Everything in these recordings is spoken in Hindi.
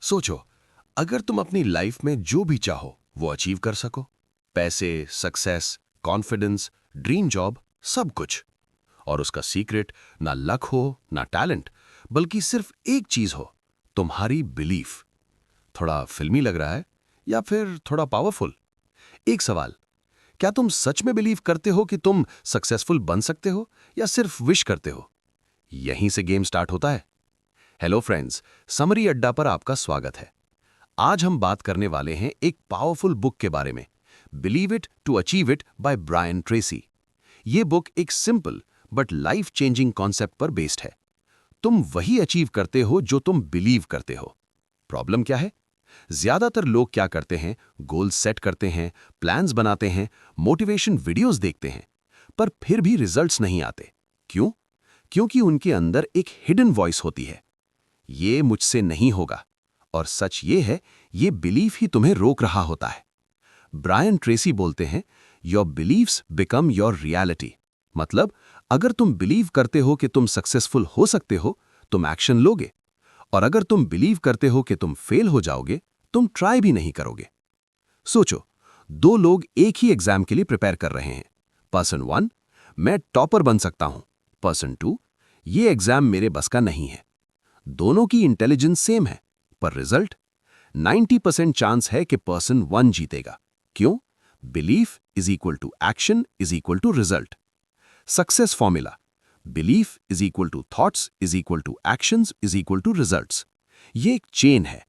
सोचो, अगर तुम अपनी लाइफ में जो भी चाहो वो अचीव कर सको, पैसे, सक्सेस, कॉन्फिडेंस, ड्रीम जॉब, सब कुछ, और उसका सीक्रेट ना लक हो ना टैलेंट, बल्कि सिर्फ एक चीज हो, तुम्हारी बिलीफ। थोड़ा फिल्मी लग रहा है या फिर थोड़ा पावरफुल? एक सवाल, क्या तुम सच में बिलीव करते हो कि तुम सक्सेसफुल बन सकते हो या सिर्फ विश करते हो? यहीं से गेम स्टार्ट होता है। हेलो फ्रेंड्स, समरी अड्डा पर आपका स्वागत है। आज हम बात करने वाले हैं एक पावरफुल बुक के बारे में, believe it to achieve it by Brian Tracy. ये बुक एक simple but life changing concept पर बेस्ड है। तुम वही अचीव करते हो जो तुम बिलीव करते हो। प्रॉब्लम क्या है? ज्यादातर लोग क्या करते हैं, गोल्स सेट करते हैं, प्लान्स बनाते हैं, मोटिवेशन वीडियोस देखते हैं, पर फिर भी रिजल्ट्स नहीं आते। क्यों? क्योंकि उनके अंदर एक हिडन वॉइस होती है, ये मुझसे नहीं होगा। और सच ये है, ये बिलीफ ही तुम्हें रोक रहा होता है। ब्रायन ट्रेसी बोलते हैं, your believes become your reality. मतलब, अगर तुम बिलीव करते हो कि तुम सक्सेसफुल हो सकते हो, तुम एक्शन लोगे, और अगर तुम बिलीव करते हो कि तुम फेल हो जाओगे, तुम ट्राई भी नहीं करोगे। सोचो, दो लोग एक ही एग्जाम के लिए प्रिपेयर कर रहे हैं। पर्सन 1, मैं टॉपर बन सकता हूं। पर्सन 2, ये एग्जाम मेरे बस का नहीं है। दोनों की इंटेलिजेंस सेम है, पर रिजल्ट 90% चांस है कि पर्सन 1 जीतेगा। क्यों? Belief is equal to action is equal to result. Success formula, belief is equal to thoughts is equal to actions is equal to results. ये एक चेन है।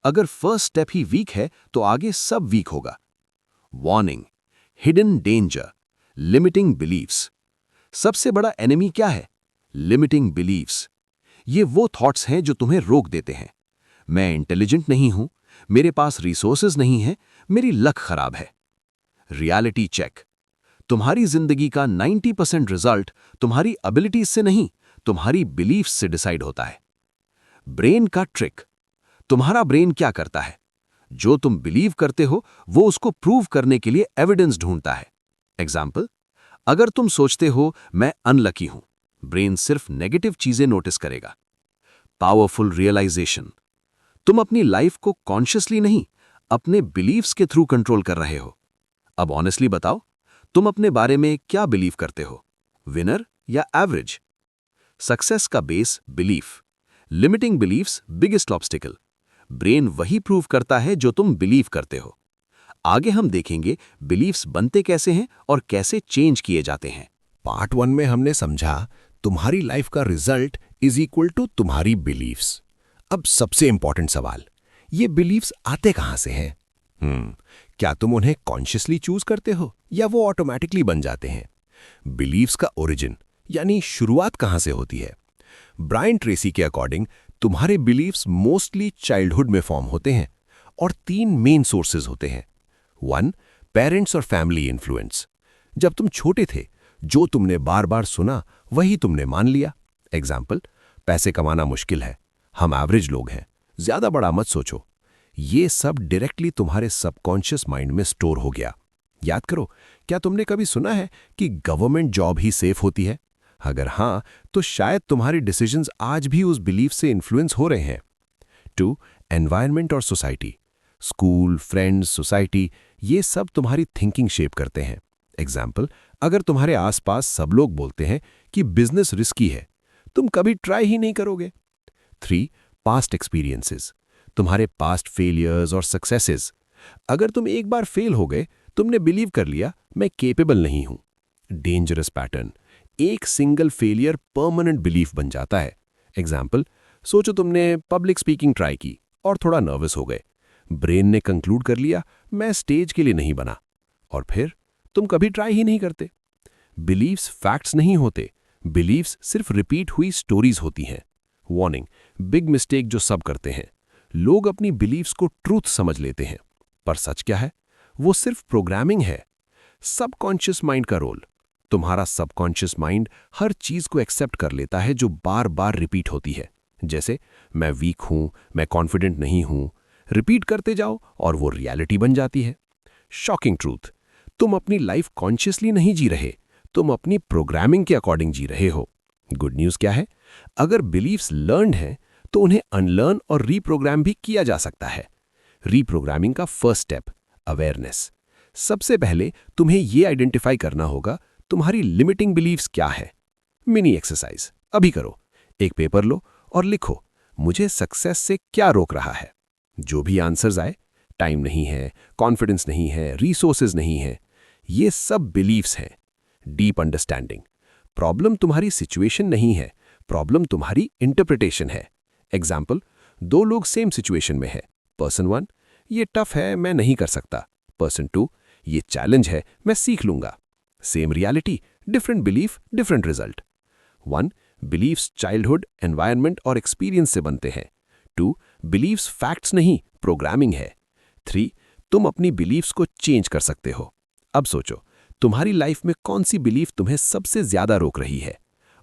अगर फर्स्ट स्टेप ही वीक है तो आगे सब वीक होगा। Warning, hidden danger, limiting beliefs. सबसे बड़ा एनिमी क्या है? Limiting beliefs. ये वो थॉट्स हैं जो तुम्हें रोक देते हैं। मैं इंटेलिजेंट नहीं हूं, मेरे पास रिसोर्सेज नहीं है, मेरी लक खराब है। रियलिटी चेक, तुम्हारी जिंदगी का 90% रिजल्ट तुम्हारी एबिलिटीज से नहीं, तुम्हारी बिलीफ्स से डिसाइड होता है। ब्रेन का ट्रिक, तुम्हारा ब्रेन क्या करता है? जो तुम बिलीव करते हो वो उसको प्रूव करने के लिए एविडेंस ढूंढता है। एग्जाम्पल, अगर तुम सोचते हो मैं अनलकी हूं, ब्रेन सिर्फ नेगेटिव चीजें नोटिस करेगा। पावरफुल रियलाइजेशन, तुम अपनी लाइफ को कॉन्शियसली नहीं, अपने बिलीव्स के थ्रू कंट्रोल कर रहे हो। अब ऑनेस्टली बताओ, तुम अपने बारे में क्या बिलीव करते हो? विनर या एवरेज? सक्सेस का base belief, limiting beliefs biggest obstacle. Brain वही प्रूव करता है जो तुम बिलीव करते हो। आगे हम देखेंगे बिलीफ्स बनते कैसे हैं और कैसे चेंज किए जाते हैं। पार्ट 1 में हमने समझा तुम्हारी लाइफ का रिजल्ट इज इक्वल टू तुम्हारी बिलीव्स। अब सबसे इंपॉर्टेंट सवाल, ये बिलीव्स आते कहां से हैं? क्या तुम उन्हें कॉन्शियसली चूज करते हो या वो ऑटोमेटिकली बन जाते हैं? बिलीव्स का ओरिजिन यानी शुरुआत कहां से होती है? ब्रायन ट्रेसी के अकॉर्डिंग तुम्हारे बिलीव्स मोस्टली चाइल्डहुड में फॉर्म होते हैं और 3 मेन सोर्सेज होते हैं। 1, पेरेंट्स और फैमिली इन्फ्लुएंस। जब तुम छोटे थे, जो तुमने बार बार सुना वही तुमने मान लिया। एग्जाम्पल, पैसे कमाना मुश्किल है, हम एवरेज लोग हैं, ज्यादा बड़ा मत सोचो। ये सब डायरेक्टली तुम्हारे सबकॉन्शियस माइंड में स्टोर हो गया। याद करो, क्या तुमने कभी सुना है कि गवर्नमेंट जॉब ही सेफ होती है? अगर हां, तो शायद तुम्हारे डिसीजंस आज भी उस बिलीफ से इन्फ्लुएंस हो रहे हैं। 2, एनवायरनमेंट और सोसाइटी। स्कूल, फ्रेंड्स, सोसाइटी, ये सब तुम्हारी थिंकिंग शेप करते हैं। एग्जाम्पल, अगर तुम्हारे आसपास सब लोग बोलते हैं कि बिजनेस रिस्की है, तुम कभी ट्राई ही नहीं करोगे। 3, पास्ट एक्सपीरियंसेस। तुम्हारे पास्ट फेलियर्स और सक्सेसेस। अगर तुम एक बार फेल हो गए, तुमने बिलीव कर लिया मैं केपेबल नहीं हूं। डेंजरस पैटर्न, एक सिंगल फेलियर परमानेंट बिलीफ बन जाता है। एग्जाम्पल, सोचो तुमने पब्लिक स्पीकिंग ट्राई की और थोड़ा नर्वस हो गए। ब्रेन ने कंक्लूड कर लिया मैं स्टेज के लिए नहीं बना, और फिर तुम कभी ट्राई ही नहीं करते। बिलीव्स फैक्ट्स नहीं होते, बिलीव्स सिर्फ रिपीट हुई स्टोरीज होती हैं। वार्निंग, बिग मिस्टेक जो सब करते हैं, लोग अपनी बिलीव्स को ट्रूथ समझ लेते हैं, पर सच क्या है? वो सिर्फ प्रोग्रामिंग है। सबकॉन्शियस माइंड का रोल, तुम्हारा सबकॉन्शियस माइंड हर चीज को एक्सेप्ट कर लेता है जो बार बार रिपीट होती है। जैसे मैं वीक हूं, मैं कॉन्फिडेंट नहीं हूं, रिपीट करते जाओ और वो रियलिटी बन जाती है। शॉकिंग ट्रूथ, तुम अपनी लाइफ कॉन्शियसली नहीं जी रहे, तुम अपनी प्रोग्रामिंग के अकॉर्डिंग जी रहे हो। गुड न्यूज क्या है? अगर बिलीव्स लर्न्ड हैं तो उन्हें अनलर्न और रीप्रोग्राम भी किया जा सकता है। रीप्रोग्रामिंग का फर्स्ट स्टेप, अवेयरनेस। सबसे पहले तुम्हें यह आइडेंटिफाई करना होगा तुम्हारी लिमिटिंग बिलीव्स क्या है। मिनी एक्सरसाइज अभी करो। एक पेपर लो और लिखो, मुझे सक्सेस से क्या रोक रहा है। जो भी आंसर्स आए, टाइम नहीं है, कॉन्फिडेंस नहीं है, रिसोर्सेज नहीं है, ये सब बिलीव्स हैं। Deep understanding. प्रॉब्लम तुम्हारी सिचुएशन नहीं है, प्रॉब्लम तुम्हारी इंटरप्रिटेशन है। एग्जाम्पल, दो लोग सेम सिचुएशन में है। पर्सन 1, ये टफ है, मैं नहीं कर सकता। पर्सन 2, ये चैलेंज है, मैं सीख लूंगा। Same reality, different belief, different result. 1, believes childhood, environment और एक्सपीरियंस से बनते हैं। 2, बिलीव्स फैक्ट्स नहीं, प्रोग्रामिंग है। 3, तुम अपनी बिलीव्स को चेंज कर सकते हो। अब सोचो, तुम्हारी लाइफ में कौन सी बिलीफ तुम्हें सबसे ज्यादा रोक रही है,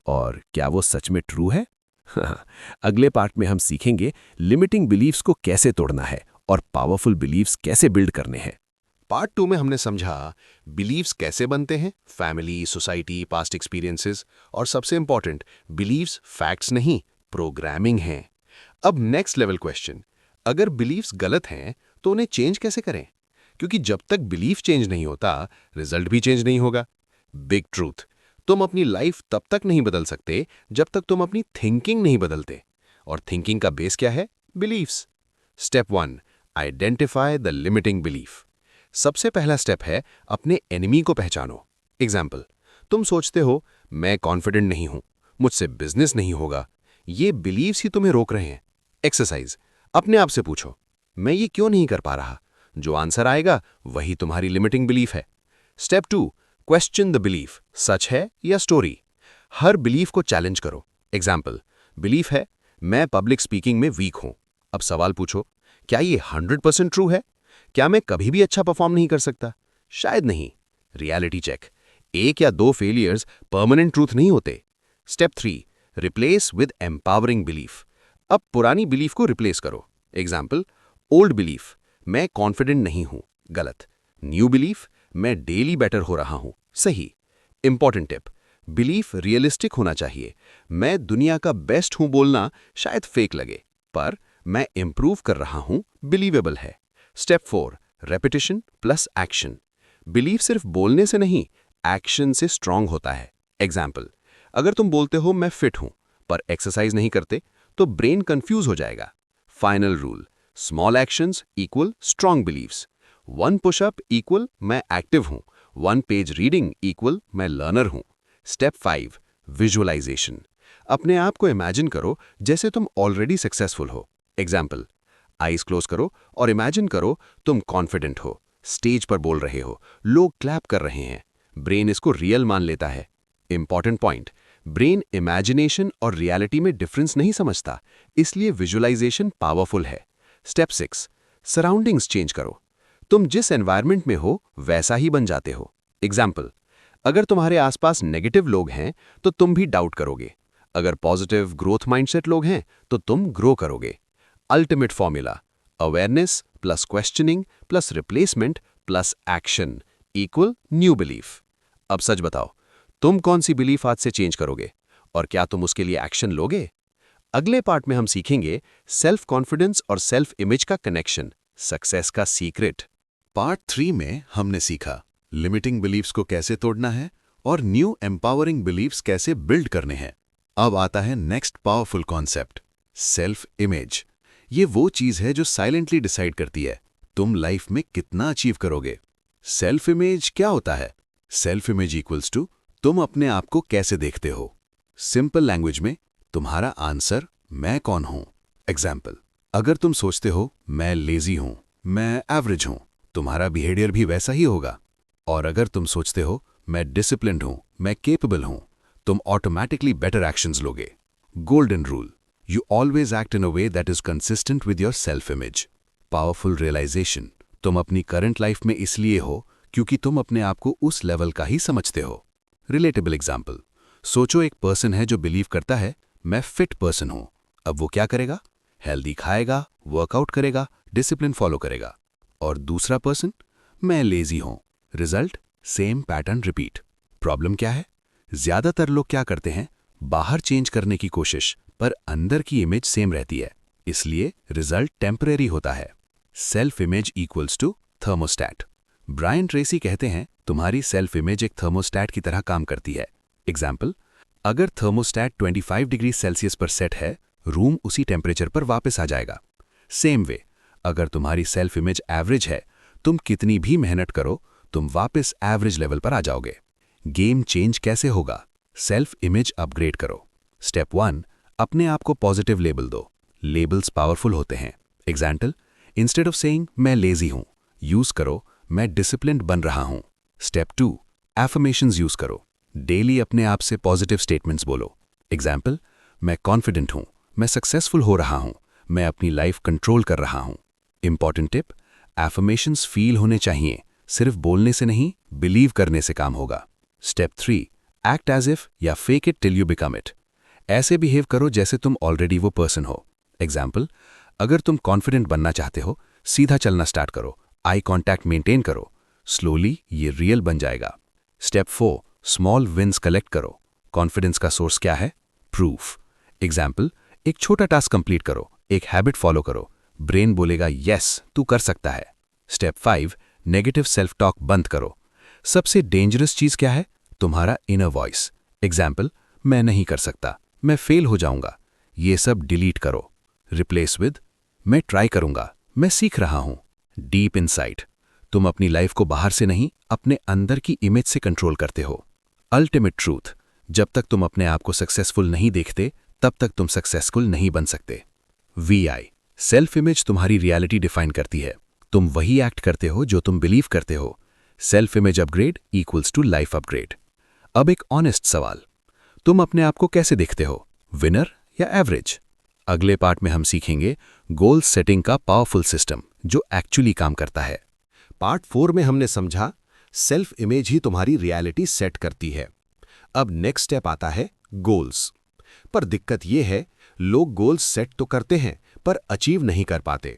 और क्या वो सच में ट्रू है? अगले पार्ट में हम सीखेंगे लिमिटिंग बिलीव्स को कैसे तोड़ना है और पावरफुल बिलीव्स कैसे बिल्ड करने हैं। पार्ट 2 में हमने समझा बिलीव्स कैसे बनते हैं, फैमिली, सोसाइटी, पास्ट एक्सपीरियंसेस, और सबसे इंपॉर्टेंट, बिलीव्स फैक्ट्स नहीं, प्रोग्रामिंग हैं। अब नेक्स्ट लेवल क्वेश्चन, अगर बिलीव्स गलत हैं तो उन्हें चेंज कैसे करें? क्योंकि जब तक बिलीफ चेंज नहीं होता, रिजल्ट भी चेंज नहीं होगा। बिग ट्रूथ, तुम अपनी लाइफ तब तक नहीं बदल सकते जब तक तुम अपनी थिंकिंग नहीं बदलते। और थिंकिंग का बेस क्या है? Believes. Step 1, identify the limiting belief. सबसे पहला स्टेप है अपने एनिमी को पहचानो। एग्जाम्पल, तुम सोचते हो मैं कॉन्फिडेंट नहीं हूं, मुझसे बिजनेस नहीं होगा। ये बिलीव्स ही तुम्हें रोक रहे हैं। एक्सरसाइज, अपने आप से पूछो, मैं ये क्यों नहीं कर पा रहा? जो आंसर आएगा वही तुम्हारी लिमिटिंग बिलीफ है। स्टेप 2, क्वेश्चन द बिलीफ, सच है या स्टोरी। हर बिलीफ को चैलेंज करो। एग्जाम्पल, बिलीफ है मैं पब्लिक स्पीकिंग में वीक हूं। अब सवाल पूछो, क्या ये 100% ट्रू है? क्या मैं कभी भी अच्छा परफॉर्म नहीं कर सकता? शायद नहीं। रियलिटी चेक, एक या दो फेलियर्स परमानेंट ट्रूथ नहीं होते। Step 3, replace with empowering belief. अब पुरानी बिलीफ को रिप्लेस करो। एग्जाम्पल, ओल्ड बिलीफ, मैं कॉन्फिडेंट नहीं हूं, गलत। न्यू बिलीफ, मैं डेली बेटर हो रहा हूं, सही। इंपॉर्टेंट टिप, बिलीफ रियलिस्टिक होना चाहिए। मैं दुनिया का बेस्ट हूं बोलना शायद फेक लगे, पर मैं इंप्रूव कर रहा हूं बिलीवेबल है। Step 4, repetition plus action. Belief सिर्फ बोलने से नहीं, एक्शन से स्ट्रांग होता है। एग्जाम्पल, अगर तुम बोलते हो मैं फिट हूं पर एक्सरसाइज नहीं करते, तो ब्रेन कंफ्यूज हो जाएगा। Final rule, small actions equal strong believes. 1 pushup equal मैं एक्टिव हूं, 1 पेज रीडिंग इक्वल मैं लर्नर हूं। Step 5, visualisation. अपने आप को इमेजिन करो जैसे तुम ऑलरेडी सक्सेसफुल हो। एग्जाम्पल, आईज क्लोज करो और इमेजिन करो तुम कॉन्फिडेंट हो, स्टेज पर बोल रहे हो, लोग क्लैप कर रहे हैं। ब्रेन इसको रियल मान लेता है। इंपॉर्टेंट पॉइंट, ब्रेन इमेजिनेशन और रियलिटी में डिफरेंस नहीं समझता, इसलिए विजुअलाइजेशन पावरफुल है। स्टेप 6, सराउंडिंग्स चेंज करो। तुम जिस एनवायरनमेंट में हो वैसा ही बन जाते हो। एग्जाम्पल, अगर तुम्हारे आसपास नेगेटिव लोग हैं तो तुम भी डाउट करोगे। अगर पॉजिटिव ग्रोथ माइंडसेट लोग हैं तो तुम ग्रो करोगे। Ultimate formula, awareness plus questioning plus replacement plus action equal new belief. अब सच बताओ, तुम कौन सी बिलीफ आज से चेंज करोगे, और क्या तुम उसके लिए एक्शन लोगे? अगले पार्ट में हम सीखेंगे सेल्फ कॉन्फिडेंस और सेल्फ इमेज का कनेक्शन, सक्सेस का सीक्रेट। पार्ट 3 में हमने सीखा लिमिटिंग बिलीव्स को कैसे तोड़ना है और न्यू एम्पावरिंग बिलीव्स कैसे बिल्ड करने हैं। अब आता है next powerful concept, self image. ये वो चीज है जो साइलेंटली डिसाइड करती है तुम लाइफ में कितना अचीव करोगे। सेल्फ इमेज क्या होता है? सेल्फ इमेज इक्वल्स टू तुम अपने आप को कैसे देखते हो। सिंपल लैंग्वेज में तुम्हारा आंसर मैं कौन हूं। एग्जाम्पल, अगर तुम सोचते हो मैं लेजी हूं, मैं एवरेज हूं, तुम्हारा बिहेवियर भी वैसा ही होगा। और अगर तुम सोचते हो मैं डिसिप्लिन्ड हूं, मैं केपेबल हूं, तुम ऑटोमेटिकली बेटर एक्शंस लोगे। Golden rule, you always act in a way that is consistent with your self image. Powerful realisation, तुम अपनी करंट लाइफ में इसलिए हो क्योंकि तुम अपने आप को उस लेवल का ही समझते हो। रिलेटेबल एग्जाम्पल, सोचो एक पर्सन है जो बिलीव करता है मैं फिट पर्सन हूं। अब वो क्या करेगा? हेल्दी खाएगा, वर्कआउट करेगा, डिसिप्लिन फॉलो करेगा। और दूसरा पर्सन, मैं लेजी हूं। Result, same pattern repeat. Problem क्या है? ज्यादातर लोग क्या करते हैं, बाहर चेंज करने की कोशिश पर अंदर की इमेज सेम रहती है, इसलिए रिजल्ट टेम्परेरी होता है। Self image equals to thermostat. Brian Tracy कहते हैं तुम्हारी सेल्फ इमेज एक थर्मोस्टैट की तरह काम करती है। एग्जाम्पल, अगर थर्मोस्टैट 25 डिग्री सेल्सियस पर सेट है, रूम उसी टेम्परेचर पर वापस आ जाएगा। सेम वे, अगर तुम्हारी सेल्फ इमेज एवरेज है, तुम कितनी भी मेहनत करो, तुम वापस एवरेज लेवल पर आ जाओगे। गेम चेंज कैसे होगा? सेल्फ इमेज अपग्रेड करो। स्टेप 1, अपने आप को पॉजिटिव लेबल दो। लेबल्स पावरफुल होते हैं। एग्जाम्पल, इंस्टेड ऑफ सेइंग मैं लेजी हूं, यूज करो मैं डिसिप्लिन्ड बन रहा हूं। स्टेप 2, एफर्मेशंस यूज करो। डेली अपने आप से पॉजिटिव स्टेटमेंट्स बोलो। एग्जाम्पल, मैं कॉन्फिडेंट हूं, मैं सक्सेसफुल हो रहा हूं, मैं अपनी लाइफ कंट्रोल कर रहा हूं। इंपॉर्टेंट टिप, एफर्मेशंस फील होने चाहिए, सिर्फ बोलने से नहीं, बिलीव करने से काम होगा। स्टेप 3, एक्ट एज इफ या fake it till you become it. ऐसे बिहेव करो जैसे तुम ऑलरेडी वो पर्सन हो। एग्जाम्पल, अगर तुम कॉन्फिडेंट बनना चाहते हो, सीधा चलना स्टार्ट करो, आई कॉन्टैक्ट मेंटेन करो, स्लोली ये रियल बन जाएगा। स्टेप 4, स्मॉल विन्स कलेक्ट करो। कॉन्फिडेंस का सोर्स क्या है? प्रूफ। एग्जाम्पल, एक छोटा टास्क कंप्लीट करो, एक हैबिट फॉलो करो, ब्रेन बोलेगा यस तू कर सकता है। स्टेप 5, नेगेटिव सेल्फ टॉक बंद करो। सबसे डेंजरस चीज क्या है? तुम्हारा इनर वॉइस। एग्जाम्पल, मैं नहीं कर सकता, मैं फेल हो जाऊंगा। ये सब डिलीट करो। रिप्लेस विद मैं ट्राई करूंगा, मैं सीख रहा हूं। डीप इनसाइट, तुम अपनी लाइफ को बाहर से नहीं, अपने अंदर की इमेज से कंट्रोल करते हो। अल्टीमेट ट्रूथ, जब तक तुम अपने आप को सक्सेसफुल नहीं देखते, तब तक तुम सक्सेसफुल नहीं बन सकते। VI, सेल्फ इमेज तुम्हारी रियलिटी डिफाइन करती है। तुम वही एक्ट करते हो जो तुम बिलीव करते हो। Self image upgrade equals to life upgrade. अब एक ऑनेस्ट सवाल, तुम अपने आप को कैसे देखते हो? विनर या एवरेज? अगले पार्ट में हम सीखेंगे गोल सेटिंग का पावरफुल सिस्टम जो एक्चुअली काम करता है। पार्ट 4 में हमने समझा सेल्फ इमेज ही तुम्हारी रियलिटी सेट करती है। अब नेक्स्ट स्टेप आता है गोल्स। पर दिक्कत यह है, लोग गोल्स सेट तो करते हैं पर अचीव नहीं कर पाते।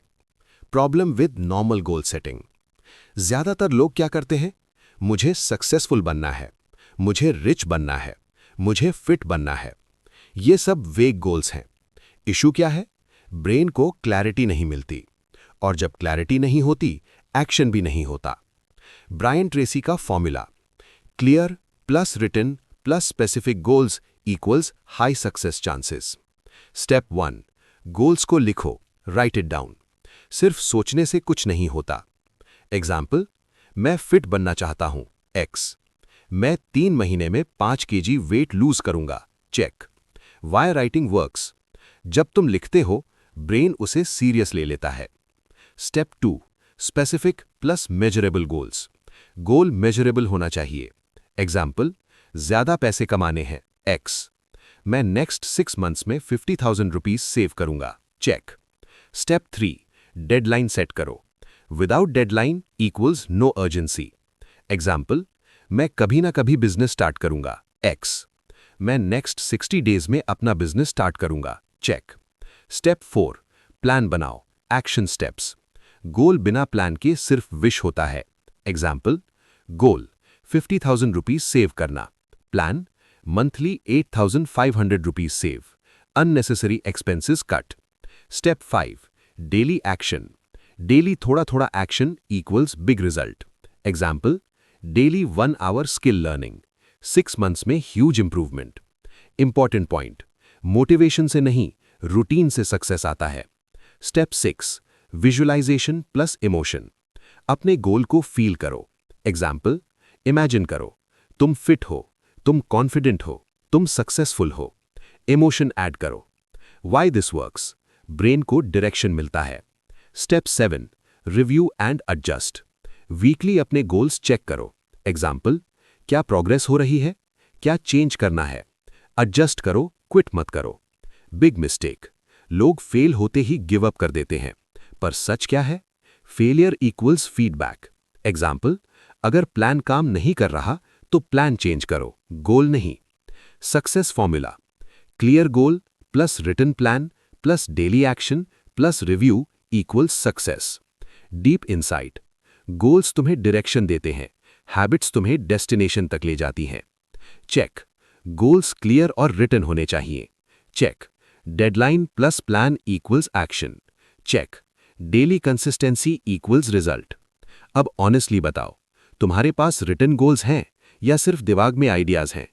Problem with normal goal setting. ज्यादातर लोग क्या करते हैं? मुझे सक्सेसफुल बनना है, मुझे रिच बनना है, मुझे फिट बनना है। ये सब वेग गोल्स हैं। इशू क्या है? ब्रेन को क्लैरिटी नहीं मिलती, और जब क्लैरिटी नहीं होती, एक्शन भी नहीं होता। ब्रायन ट्रेसी का formula, clear plus written plus specific goals equals high success chances. Step 1, goals को लिखो, राइट इट डाउन। सिर्फ सोचने से कुछ नहीं होता। एग्जाम्पल, मैं फिट बनना चाहता हूं, X। मैं 3 महीने में 5 kg वेट लूज करूंगा, चेक। Why writing works? जब तुम लिखते हो, ब्रेन उसे सीरियस ले लेता है। Step 2, specific plus measurable goals. Goal measurable होना चाहिए। एग्जाम्पल, ज्यादा पैसे कमाने हैं, X। मैं नेक्स्ट 6 मंथ्स में 50,000 रुपीज सेव करूंगा, चेक। स्टेप 3, डेडलाइन सेट करो। Without deadline equals no urgency. Example, मैं कभी ना कभी बिजनेस स्टार्ट करूंगा, X। मैं नेक्स्ट 60 डेज में अपना बिजनेस स्टार्ट करूंगा, चेक। स्टेप 4, प्लान बनाओ, एक्शन स्टेप्स। गोल बिना प्लान के सिर्फ विश होता है। एग्जाम्पल, गोल 50,000 रुपीज सेव करना, plan monthly 8,500 rupees save, unnecessary expenses cut. Step 5, daily action. Daily थोड़ा थोड़ा action equals big result. Example, daily 1 hour skill learning, 6 months में huge improvement. Important point, motivation से नहीं, रूटीन से सक्सेस आता है। Step 6, visualisation plus emotion. अपने गोल को फील करो। एग्जाम्पल, इमेजिन करो, तुम फिट हो, तुम कॉन्फिडेंट हो, तुम सक्सेसफुल हो। इमोशन ऐड करो। Why this works? ब्रेन को डायरेक्शन मिलता है। Step 7, review and adjust. Weekly अपने गोल्स चेक करो। एग्जाम्पल, क्या प्रोग्रेस हो रही है, क्या चेंज करना है। एडजस्ट करो, क्विट मत करो। बिग मिस्टेक, लोग फेल होते ही गिव अप कर देते हैं, पर सच क्या है? Failure equals feedback. एग्जाम्पल, अगर प्लान काम नहीं कर रहा तो प्लान चेंज करो, गोल नहीं। Success formula, clear goal plus written plan plus daily action plus review equals success. Deep insight, goals तुम्हें डायरेक्शन देते हैं, हैबिट्स तुम्हें डेस्टिनेशन तक ले जाती हैं। चेक, गोल्स क्लियर और रिटन होने चाहिए, check. Deadline plus plan equals action, check. Daily consistency equals result. अब ऑनेस्टली बताओ, तुम्हारे पास रिटन गोल्स हैं या सिर्फ दिमाग में आइडियाज हैं?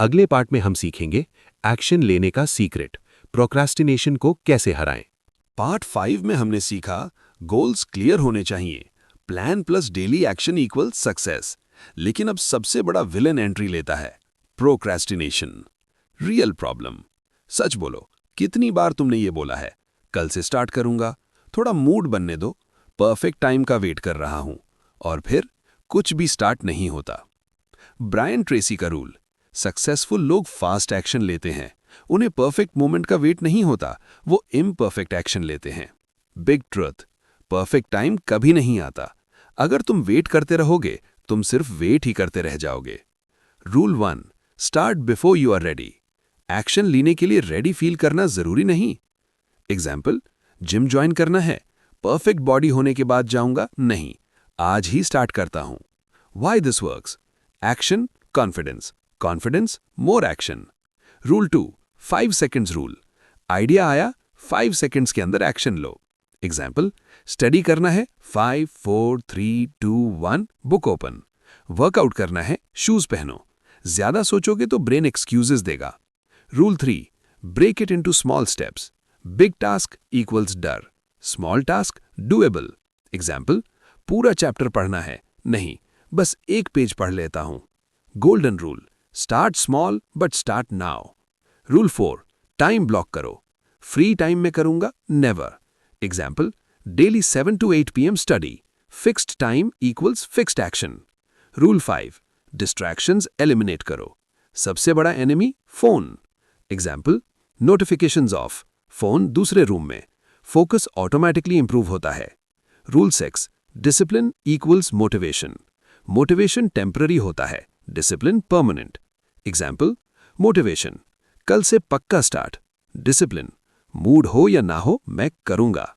अगले पार्ट में हम सीखेंगे एक्शन लेने का सीक्रेट, प्रोक्रास्टिनेशन को कैसे हराएं। पार्ट 5 में हमने सीखा गोल्स क्लियर होने चाहिए, plan plus daily action equal success. लेकिन अब सबसे बड़ा विलन एंट्री लेता है, प्रोक्रेस्टिनेशन। Real problem. सच बोलो, कितनी बार तुमने ये बोला है, कल से स्टार्ट करूंगा, थोड़ा मूड बनने दो, परफेक्ट टाइम का वेट कर रहा हूं, और फिर कुछ भी स्टार्ट नहीं होता। ब्रायन ट्रेसी का रूल, सक्सेसफुल लोग फास्ट एक्शन लेते हैं, उन्हें परफेक्ट मोमेंट का वेट नहीं होता, वो इम्परफेक्ट एक्शन लेते हैं। बिग ट्रुथ, परफेक्ट टाइम कभी नहीं आता। अगर तुम वेट करते रहोगे, तुम सिर्फ वेट ही करते रह जाओगे। Rule 1, start before you are ready. Action लेने के लिए रेडी फील करना जरूरी नहीं। एग्जाम्पल, जिम ज्वाइन करना है, परफेक्ट बॉडी होने के बाद जाऊंगा नहीं, आज ही स्टार्ट करता हूं। Why this works? Action, confidence, confidence, more action. Rule 2, 5 seconds rule. Idea आया, 5 सेकेंड्स के अंदर एक्शन लो। एग्जाम्पल, स्टडी करना है, 5, 4, 3, 2, 1, बुक ओपन। वर्कआउट करना है, शूज पहनो। ज्यादा सोचोगे तो ब्रेन एक्सक्यूजेस देगा। Rule 3, break it into small steps. Big task equals डर, स्मॉल टास्क डूएबल। एग्जाम्पल, पूरा चैप्टर पढ़ना है, नहीं, बस एक पेज पढ़ लेता हूं। Golden rule, start small but start now. Rule 4, time block करो। फ्री टाइम में करूंगा, never. Example, daily 7 to 8 PM study, fixed time equals fixed action. Rule 5, distractions eliminate करो। सबसे बड़ा enemy phone. Example, notifications of, phone दूसरे रूम में, फोकस ऑटोमेटिकली इंप्रूव होता है। Rule 6, discipline equals motivation. Motivation temporary होता है, डिसिप्लिन परमानेंट। एग्जाम्पल, मोटिवेशन, कल से पक्का स्टार्ट। डिसिप्लिन, मूड हो या ना हो मैं करूंगा।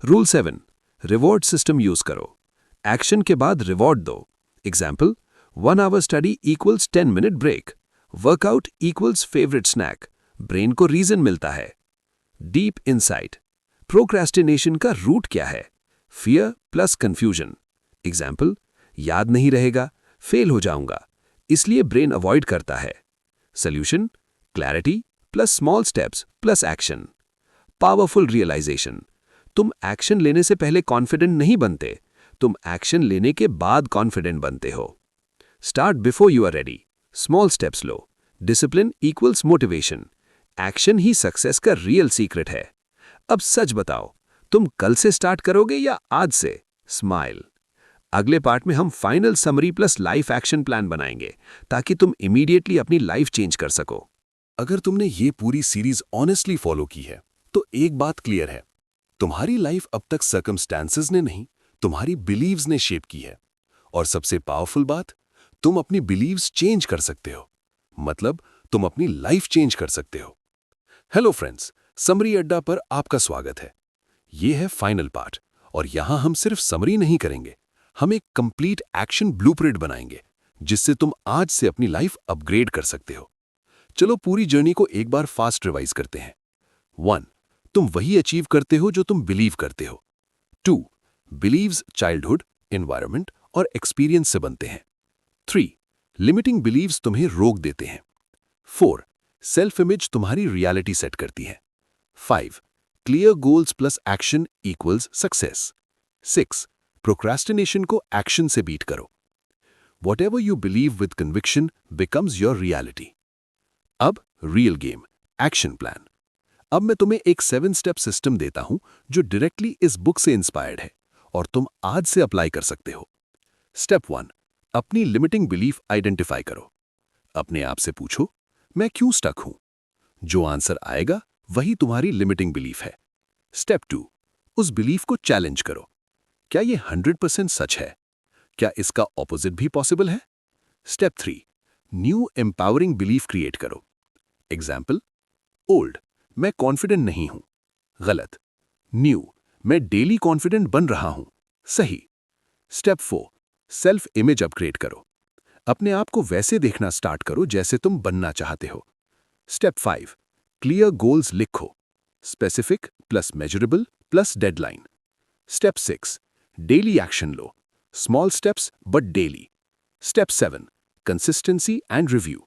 रूल 7, रिवॉर्ड सिस्टम यूज करो। एक्शन के बाद रिवॉर्ड दो। Example, 1 hour study equals 10 minute break. Workout equals favourite snack, brain को रीजन मिलता है। डीप इनसाइट, प्रोक्रेस्टिनेशन का रूट क्या है? Fear plus confusion. एग्जाम्पल, याद नहीं रहेगा, फेल हो जाऊंगा, इसलिए ब्रेन अवॉइड करता है। Solution, clarity plus small steps plus action. Powerful realisation, तुम एक्शन लेने से पहले कॉन्फिडेंट नहीं बनते, तुम एक्शन लेने के बाद कॉन्फिडेंट बनते हो। Start before you are ready, small steps लो। डिसिप्लिन इक्वल्स मोटिवेशन, एक्शन ही सक्सेस का रियल सीक्रेट है। अब सच बताओ, तुम कल से स्टार्ट करोगे या आज से? स्माइल। अगले पार्ट में हम final summary plus life action plan बनाएंगे, ताकि तुम इमीडिएटली अपनी लाइफ चेंज कर सको। अगर तुमने ये पूरी सीरीज ऑनेस्टली फॉलो की है, तो एक बात क्लियर है, तुम्हारी लाइफ अब तक सर्कमस्टेंसेस ने नहीं, तुम्हारी बिलीव्स ने शेप की है। और सबसे पावरफुल बात, तुम अपनी बिलीव्स चेंज कर सकते हो, मतलब तुम अपनी लाइफ चेंज कर सकते हो। हेलो फ्रेंड्स, समरी अड्डा पर आपका स्वागत है। ये है फाइनल पार्ट, और यहां हम सिर्फ समरी नहीं करेंगे, हम एक कंप्लीट एक्शन ब्लूप्रिंट बनाएंगे, जिससे तुम आज से अपनी लाइफ अपग्रेड कर सकते हो। चलो पूरी जर्नी को एक बार फास्ट रिवाइज करते हैं। 1, तुम वही अचीव करते हो जो तुम बिलीव करते हो। 2, बिलीव्स चाइल्डहुड, एनवायरनमेंट और एक्सपीरियंस से बनते हैं। 3, लिमिटिंग बिलीव्स तुम्हें रोक देते हैं। 4, सेल्फ इमेज तुम्हारी रियलिटी सेट करती है। 5, clear goals plus action equals success. 6, procrastination को एक्शन से बीट करो। Whatever you believe with conviction becomes your reality. अब रियल गेम, एक्शन प्लान। अब मैं तुम्हें एक 7 स्टेप सिस्टम देता हूं जो डायरेक्टली इस बुक से इंस्पायर्ड है और तुम आज से अप्लाई कर सकते हो। स्टेप 1, अपनी लिमिटिंग बिलीफ आइडेंटिफाई करो। अपने आप से पूछो, मैं क्यों स्टक हूं? जो आंसर आएगा वही तुम्हारी लिमिटिंग बिलीफ है। स्टेप 2, उस बिलीफ को चैलेंज करो। क्या ये 100% सच है? क्या इसका ऑपोजिट भी पॉसिबल है? Step 3, new empowering belief create करो। एग्जाम्पल, ओल्ड, मैं कॉन्फिडेंट नहीं हूं, गलत। न्यू, मैं डेली कॉन्फिडेंट बन रहा हूं, सही। स्टेप 4, सेल्फ इमेज अपग्रेड करो। अपने आप को वैसे देखना स्टार्ट करो जैसे तुम बनना चाहते हो। स्टेप 5, क्लियर गोल्स लिखो, specific plus measurable plus deadline. Step 6, daily action low, small steps but daily. Step 7, consistency and review.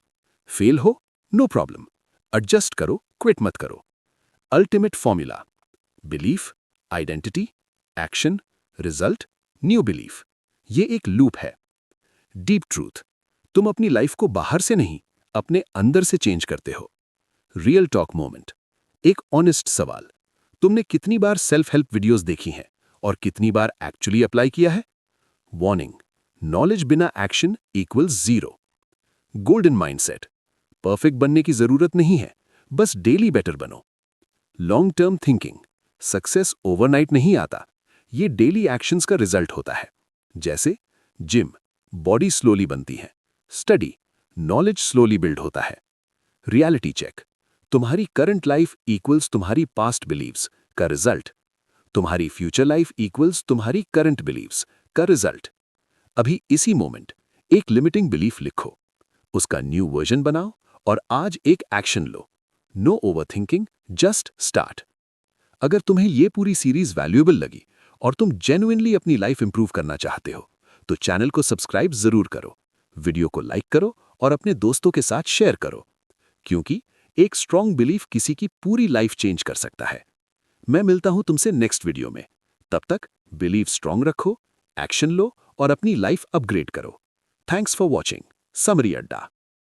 Fail हो, नो प्रॉब्लम, एडजस्ट करो, क्विट मत करो। Ultimate formula, belief, identity, action, result, new belief. ये एक लूप है। डीप ट्रूथ, तुम अपनी लाइफ को बाहर से नहीं, अपने अंदर से चेंज करते हो। रियल टॉक मोमेंट, एक ऑनेस्ट सवाल, तुमने कितनी बार सेल्फ हेल्प वीडियोस देखी हैं और कितनी बार एक्चुअली अप्लाई किया है? वार्निंग, नॉलेज बिना action equals 0। Golden mindset, perfect बनने की जरूरत नहीं है, बस डेली बेटर बनो। Long term thinking, success overnight नहीं आता, ये डेली एक्शंस का रिजल्ट होता है। जैसे जिम, बॉडी स्लोली बनती है। स्टडी, नॉलेज स्लोली बिल्ड होता है। रियलिटी चेक, तुम्हारी करंट लाइफ इक्वल्स तुम्हारी पास्ट बिलीव्स का रिजल्ट। तुम्हारी फ्यूचर लाइफ इक्वल्स तुम्हारी करंट बिलीव्स का रिजल्ट। अभी इसी मोमेंट एक लिमिटिंग बिलीफ लिखो, उसका न्यू वर्जन बनाओ और आज एक एक्शन लो। No overthinking, just start. अगर तुम्हें ये पूरी सीरीज वैल्यूएबल लगी और तुम जेन्युइनली अपनी लाइफ इंप्रूव करना चाहते हो तो चैनल को सब्सक्राइब जरूर करो, वीडियो को लाइक करो और अपने दोस्तों के साथ शेयर करो, क्योंकि एक स्ट्रॉन्ग बिलीफ किसी की पूरी लाइफ चेंज कर सकता है। मैं मिलता हूं तुमसे नेक्स्ट वीडियो में। तब तक बिलीव स्ट्रॉन्ग रखो, एक्शन लो और अपनी लाइफ अपग्रेड करो। थैंक्स फॉर वॉचिंग समरी अड्डा।